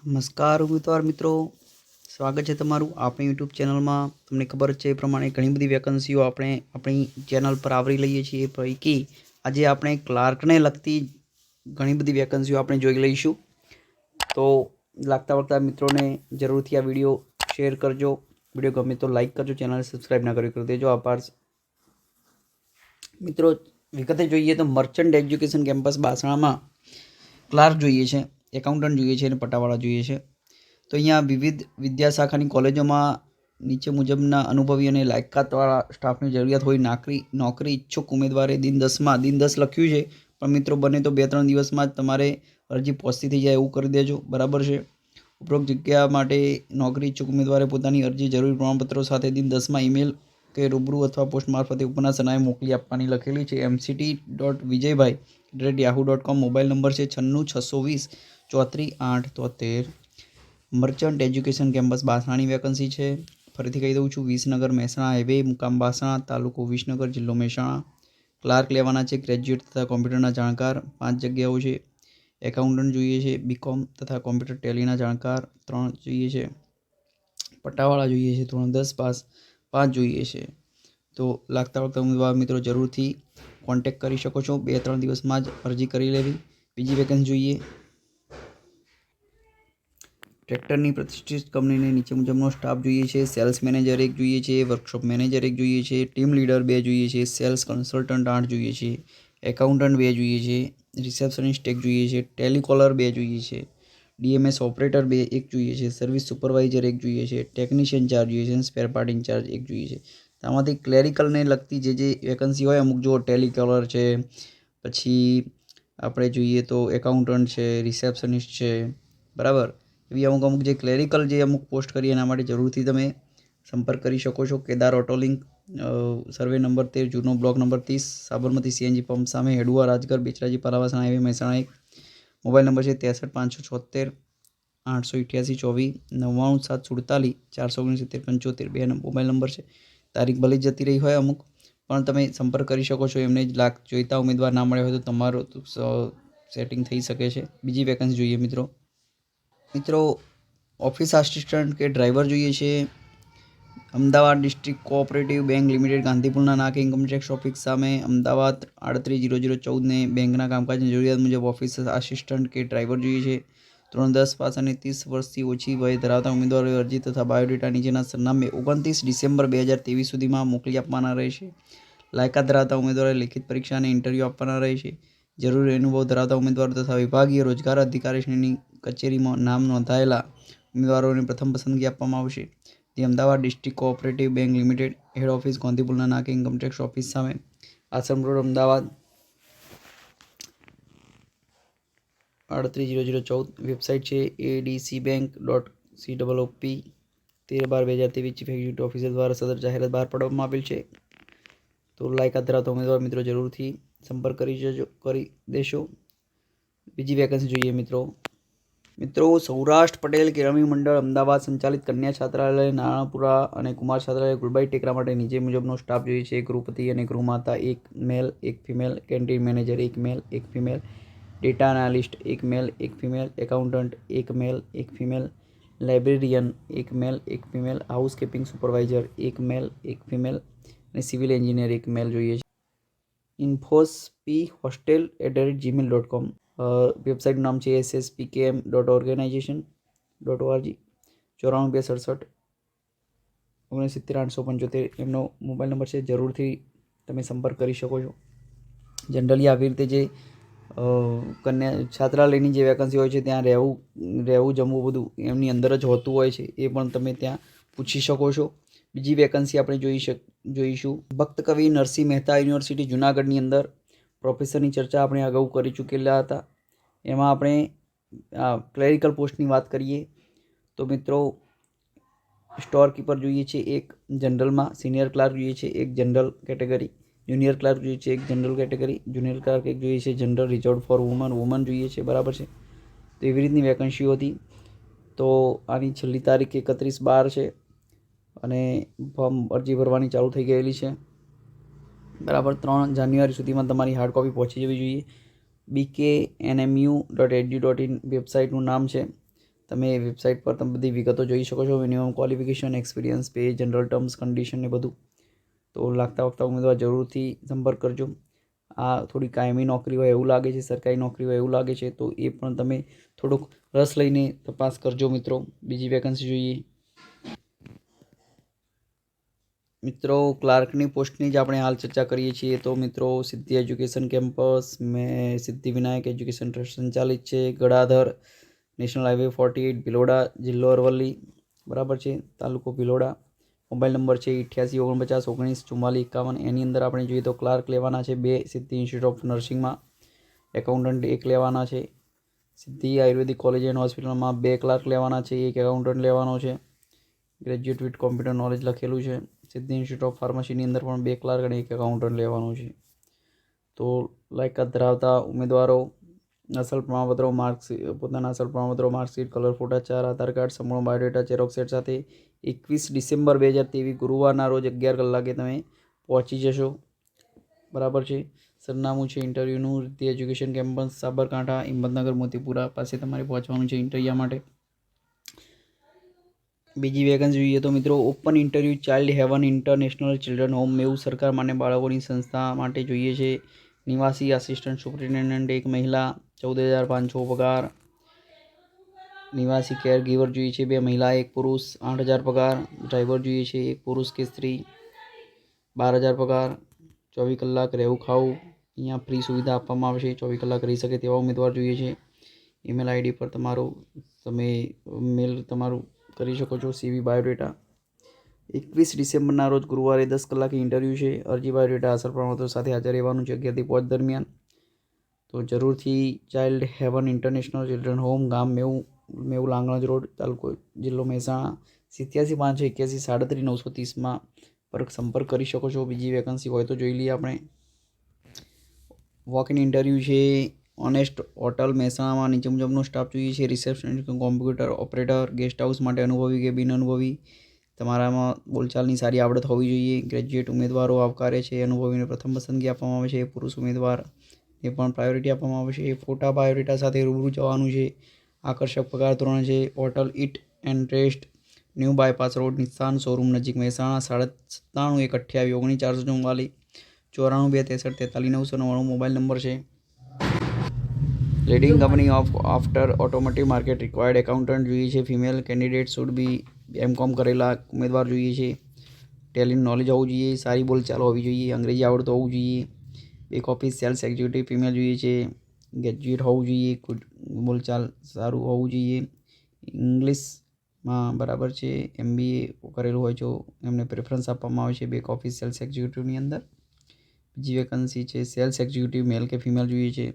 નમસ્કાર ઉમેદવાર મિત્રો, સ્વાગત છે તમારું આપણી યુટ્યુબ ચેનલમાં। તમને ખબર છે એ પ્રમાણે ઘણી બધી વેકન્સીઓ આપણે આપણી ચેનલ પર આવરી લઈએ છીએ। પૈકી આજે આપણે ક્લાર્કને લગતી ઘણી બધી વેકન્સીઓ આપણે જોઈ લઈશું। તો લાગતા વળગતા મિત્રોને જરૂરથી આ વિડીયો શેર કરજો। વિડીયો ગમે તો લાઇક કરજો, ચેનલ સબસ્ક્રાઈબ ના કરી દેજો। આભાર મિત્રો। વિગતે જોઈએ તો મર્ચન્ટ એજ્યુકેશન કેમ્પસ બાસણામાં ક્લાર્ક જોઈએ છે, એકાઉન્ટન્ટ જોઈએ છે અને પટાવાળા જોઈએ છે। તો અહીંયા વિવિધ વિદ્યાશાખાની કોલેજોમાં નીચે મુજબના અનુભવી અને લાયકાતવાળા સ્ટાફની જરૂરિયાત હોય। નોકરી ઈચ્છુક ઉમેદવારે દિન 10 લખ્યું છે, પણ મિત્રો બને તો 2-3 દિવસમાં જ તમારે અરજી પહોંચતી થઈ જાય એવું કરી દેજો, બરાબર છે। ઉપરોક્ત જગ્યા માટે નોકરી ઈચ્છુક ઉમેદવારે પોતાની અરજી જરૂરી પ્રમાણપત્રો સાથે દિન 10માં ઈમેલ કે રૂબરૂ અથવા પોસ્ટ મારફતે ઉપરના સરનામે મોકલી આપવાની લખેલી છે। mct.vijaybhai@yahoo.com। મોબાઈલ નંબર છે 96-620-34-873। મર્ચન્ટ એજ્યુકેશન કેમ્પસ બાસણાની વેકન્સી છે। ફરીથી કહી દઉં છું, વિસનગર મહેસાણા હાઈવે, મુકામ બાસણા, તાલુકો વિસનગર, જિલ્લો મહેસાણા। ક્લાર્ક લેવાના છે ગ્રેજ્યુએટ તથા કોમ્પ્યુટરના જાણકાર, 5 જગ્યાઓ છે। એકાઉન્ટન્ટ જોઈએ છે, બીકોમ તથા કોમ્પ્યુટર ટેલીના જાણકાર 3 જોઈએ છે। પટ્ટાવાળા જોઈએ છે, ધોરણ 10 પાસ 5 જોઈએ છે। તો લાગતા વળગતા ઉમેદવાર મિત્રો જરૂરથી કોન્ટેક્ટ કરી શકો છો। 2-3 દિવસમાં જ અરજી કરી લેવી। બીજી વેકન્સી જોઈએ, ટ્રેક્ટરની પ્રતિષ્ઠિત કંપનીને નીચે મુજબનો સ્ટાફ જોઈએ છે। સેલ્સ મેનેજર 1 જોઈએ છે, વર્કશોપ મેનેજર 1 જોઈએ છે, ટીમ લીડર 2 જોઈએ છે, સેલ્સ કન્સલ્ટન્ટ 8 જોઈએ છે, એકાઉન્ટન્ટ 2 જોઈએ છે, રિસેપ્શનિસ્ટ 1 જોઈએ છે, ટેલિકોલર 2 જોઈએ છે, ડીએમએસ ઓપરેટર 1 જોઈએ છે, સર્વિસ સુપરવાઇઝર 1 જોઈએ છે, ટેકનિશિયન 4 જોઈએ છે, સ્પેર પાર્ટ ઇન્ચાર્જ 1 જોઈએ છે। આમાંથી ક્લેરિકલને લગતી જે વેકન્સી હોય, અમુક જો ટેલિકોલર છે, પછી આપણે જોઈએ તો એકાઉન્ટન્ટ છે, રિસેપ્શનિસ્ટ છે, બરાબર, એવી અમુક જે ક્લેરિકલ જે અમુક પોસ્ટ કરી એના માટે જરૂરથી તમે સંપર્ક કરી શકો છો। કેદાર ઓટોલિંક, સર્વે નંબર 13, જૂનો block number 30, Sabarmati CNG pump સામે, Hedua, Rajgadh, Becharaji, Palavasana highway, Mehsana 1। Mobile number છે 63-576-888-24-99-747-469-75 બે મોબાઈલ નંબર છે। તારીખ ભલે જતી રહી હોય અમુક, પણ તમે સંપર્ક કરી શકો છો। એમને જ જોઈતા ઉમેદવાર ના મળે હોય તો તમારું સેટિંગ થઈ શકે છે। બીજી વેકન્સી જોઈએ મિત્રો, ઓફિસ આસિસ્ટન્ટ કે ડ્રાઈવર જોઈએ છે। Ahmedabad district cooperative bank limited, ગાંધીપુરના નાકે, ઇન્કમટેક્સ ઓફિસ સામે, અમદાવાદ 380014 ને બેંકના કામકાજની જરૂરિયાત મુજબ ઓફિસ આસિસ્ટન્ટ કે ડ્રાઈવર જોઈએ છે। ધોરણ 10 પાસ અને 30 વર્ષથી ઓછી વય ધરાવતા ઉમેદવારોએ અરજી તથા બાયોડેટા નીચેના સરનામે 29 ડિસેમ્બર 2023 સુધીમાં મોકલી આપવાના રહેશે। લાયકાત ધરાવતા ઉમેદવારોએ લેખિત પરીક્ષા અને ઇન્ટરવ્યૂ આપવાના રહેશે। જરૂરી અનુભવ ધરાવતા ઉમેદવારો તથા વિભાગીય રોજગાર અધિકારીશ્રીની કચેરીમાં નામ નોંધાયેલા ઉમેદવારોને પ્રથમ પસંદગી આપવામાં આવશે। જે Ahmedabad district cooperative bank limited, head office ગાંધીપુરના નાકે, ઇન્કમટેક્સ ઓફિસ સામે, આશ્રમ રોડ, અમદાવાદ 380014। વેબસાઇટ છે adcbank.coop। 13/12/2023 ચીફ એક્ઝિક્યુટિવ ઓફિસર દ્વારા સદર જાહેરાત બહાર પાડવામાં આવેલ છે। તો લાયકાત ધરાવતા ઉમેદવાર મિત્રો જરૂરથી સંપર્ક કરી દેશો। બીજી વેકન્સી જોઈએ મિત્રો, સૌરાષ્ટ્ર પટેલ કેળવણી મંડળ અમદાવાદ સંચાલિત કન્યા છાત્રાલય નાણાપુરા અને કુમાર છાત્રાલય ગુલબાઈ ટેકરા માટે નીચે મુજબનો સ્ટાફ જોઈએ છે। ગૃહપતિ અને ગૃહમાતા 1 મેલ 1 ફિમેલ, કેન્ટીન મેનેજર 1 મેલ 1 ફિમેલ, ડેટા એનાલિસ્ટ 1 મેલ 1 ફિમેલ, એકાઉન્ટન્ટ 1 મેલ 1 ફિમેલ, લાઇબ્રેરિયન 1 મેલ 1 ફિમેલ, હાઉસકીપિંગ સુપરવાઇઝર 1 મેલ 1 ફિમેલ અને સિવિલ એન્જિનિયર 1 મેલ જોઈએ છે। infosphohostel@gmail.com। વેબસાઇટનું નામ છે sspkm.organization.org। 94-267-69875 એમનો મોબાઈલ નંબર છે। જરૂરથી તમે સંપર્ક કરી શકો છો। જનરલી આવી રીતે જે કન્યા છાત્રાલયની જે વેકન્સી હોય છે ત્યાં રહેવું જમવું બધું એમની અંદર જ હોતું હોય છે, એ પણ તમે ત્યાં પૂછી શકો છો। બીજી વેકન્સી આપણે જોઈશું, ભક્ત કવિ નરસિંહ મહેતા યુનિવર્સિટી જુનાગઢની અંદર પ્રોફેસરની ચર્ચા આપણે અગાઉ કરી ચૂકેલા હતા। એમાં આપણે ક્લેરિકલ પોસ્ટની વાત કરીએ તો મિત્રો સ્ટોર કીપર જોઈએ છે 1 જનરલમાં, સિનિયર ક્લાર્ક જોઈએ છે 1 જનરલ કેટેગરી, જુનિયર ક્લાર્ક જોઈએ છે 1 જનરલ કેટેગરી, જુનિયર ક્લાર્ક 1 જોઈએ છે જનરલ રિઝર્વ ફોર વુમન જોઈએ છે, બરાબર છે। તો એવી રીતની વેકન્સીઓ હતી। તો આની છેલ્લી તારીખ 31/12 છે અને ફોર્મ અરજી ભરવાની ચાલુ થઈ ગયેલી છે, બરાબર। 3 જાન્યુઆરી સુધીમાં તમારી હાર્ડ કોપી પહોંચી જવી જોઈએ। bknmu.edu.in વેબસાઇટનું નામ છે। તમે વેબસાઇટ પર તમે બધી વિગતો જોઈ શકો છો, minimum qualification, experience, pay, general terms condition ને બધું. તો લાગતા વખતે ઉમેદવાર જરૂરથી સંપર્ક કરજો. આ થોડી કાયમી નોકરી હોય એવું લાગે છે, સરકારી નોકરી હોય એવું લાગે છે, તો એ પણ તમે થોડોક રસ લઈને તપાસ કરજો મિત્રો. બીજી વેકન્સી જોઈએ મિત્રો. ક્લાર્કની પોસ્ટની જ આપણે હાલ ચર્ચા કરીએ છીએ. તો મિત્રો સિદ્ધિ education campus Siddhi Vinayak education trust સંચાલિત છે, ગળાધર, નેશનલ હાઈવે 48, ભિલોડા, જિલ્લો અરવલ્લી, બરાબર છે, તાલુકો ભિલોડા. મોબાઈલ નંબર છે 8849194451. એની અંદર આપણે જોઈએ તો ક્લાર્ક લેવાના છે 2 સિદ્ધિ ઇન્સ્ટિટ્યૂટ ઓફ નર્સિંગમાં, એકાઉન્ટન્ટ 1 લેવાના છે. સિદ્ધિ આયુર્વેદિક કોલેજ એન્ડ હોસ્પિટલમાં 2 ક્લાર્ક લેવાના છે, 1 એકાઉન્ટન્ટ લેવાનો છે. ગ્રેજ્યુએટ વિથ કોમ્પ્યુટર નોલેજ લખેલું છે. સિદ્ધિ ઇન્સ્ટિટ્યૂટ ઓફ ફાર્મસીની અંદર પણ 2 ક્લાર્ક અને 1 એકાઉન્ટન્ટ લેવાનું છે. તો લાયકાત ધરાવતા ઉમેદવારો અસલ પ્રમાણપત્રો, પોતાના અસલ પ્રમાણપત્રો, માર્કશીટ, કલર ફોટા 4, આધાર કાર્ડ, સંપૂર્ણ બાયોડેટા ઝેરોક્ષ સેટ સાથે 21 ડિસેમ્બર 2023 ગુરુવારના રોજ 11 કલાકે તમે પહોંચી જશો, બરાબર છે. સરનામું છે ઇન્ટરવ્યૂનું સિદ્ધિ એજ્યુકેશન કેમ્પસ, સાબરકાંઠા, હિંમતનગર, મોતીપુરા પાસે તમારે પહોંચવાનું છે ઇન્ટરવ્યૂ માટે. બીજી વેકન્સી જોઈએ તો મિત્રો open interview Child Haven International children home મેવું સરકાર માન્ય બાળકોની સંસ્થા માટે જોઈએ છે. નિવાસી આસિસ્ટન્ટ સુપ્રિન્ટેન્ડન્ટ 1 મહિલા, 14,500 પગાર. નિવાસી કેર ગીવર જોઈએ છે 2 મહિલા 1 પુરુષ, 8,000 પગાર. ડ્રાઈવર જોઈએ છે 1 પુરુષ કે સ્ત્રી, 12,000 પગાર. 24 કલાક રહેવું ખાવું અહીંયા ફ્રી સુવિધા આપવામાં આવશે. 24 કલાક રહી શકે તેવા ઉમેદવાર જોઈએ છે. ઈમેલ આઈડી પર તમે મેલ તમારું કરી શકો છો. સીવી બાયોડેટા 21 ડિસેમ્બરના રોજ ગુરુવારે 10 કલાકે ઇન્ટરવ્યૂ છે. અરજી બાયોડેટા અસલ પ્રમાણપત્રો સાથે હાજર રહેવાનું છે 11 થી 5 દરમિયાન. તો જરૂરથી child Haven International children home, ગામ મેવું લાંગણજ રોડ, તાલુકો જિલ્લો મહેસાણા, 8758133930માં પર સંપર્ક કરી શકો છો. બીજી વેકન્સી હોય તો જોઈ લઈએ આપણે. વોક ઇન ઇન્ટરવ્યૂ છે ઓનેસ્ટ હોટલ મહેસાણામાં. નીચે મુજબનો સ્ટાફ જોઈએ છે. Receptionist, computer operator, guest house માટે અનુભવી કે બિન અનુભવી. તમારામાં બોલચાલની સારી આવડત હોવી જોઈએ. ગ્રેજ્યુએટ ઉમેદવારો આવકારે છે. અનુભવીને પ્રથમ પસંદગી આપવામાં આવે છે. પુરુષ ઉમેદવારને પણ પ્રાયોરિટી આપવામાં આવે છે. ફોટા બાયોડેટા સાથે રૂબરૂ જવાનું છે. આકર્ષક પગાર ધોરણ છે. Hotel it and rest, new bypass road, નિશાન શોરૂમ નજીક, મહેસાણા. 97 1 28 448 94 2 63 43 999 મોબાઈલ નંબર છે. Leading company of after automotive market required accountant જોઈએ છે. Female candidate should be MCom કરેલા ઉમેદવાર જોઈએ છે. ટેલી નોલેજ હોવું જોઈએ. સારી બોલચાલ હોવી જોઈએ. અંગ્રેજી આવડતું હોવું જોઈએ. Back office cells executive female જોઈએ છે. ગ્રેજ્યુએટ હોવું જોઈએ. બોલચાલ સારું હોવું જોઈએ. ઇંગ્લિશમાં બરાબર છે. MBA કરેલું હોય તો એમને પ્રેફરન્સ આપવામાં આવે છે બેક ઓફિસ સેલ્સ એક્ઝિક્યુટિવની અંદર. બીજી વેકન્સી છે સેલ્સ એક્ઝિક્યુટિવ, મેલ કે ફિમેલ જોઈએ છે.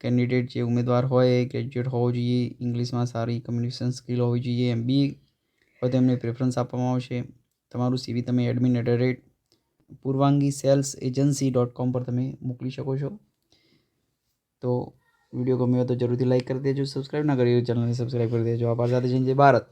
કેન્ડિડેટ જે ઉમેદવાર હોય ગ્રેજ્યુએટ હોવો જોઈએ. ઇંગ્લિશમાં સારી કમ્યુનિકેશન સ્કિલ હોવી જોઈએ. MBA હોય તો એમને પ્રેફરન્સ આપવામાં આવશે. તમારું CV તમે admin@purvangi-sales-agency.com પર તમે મોકલી શકો છો. તો વિડીયો ગમ્યો તો જરૂરથી લાઈક કરી દેજો. સબસ્ક્રાઈબ ના કરી ચેનલને સબસ્ક્રાઈબ કરી દેજો. આભાર. સાથે જય ભારત.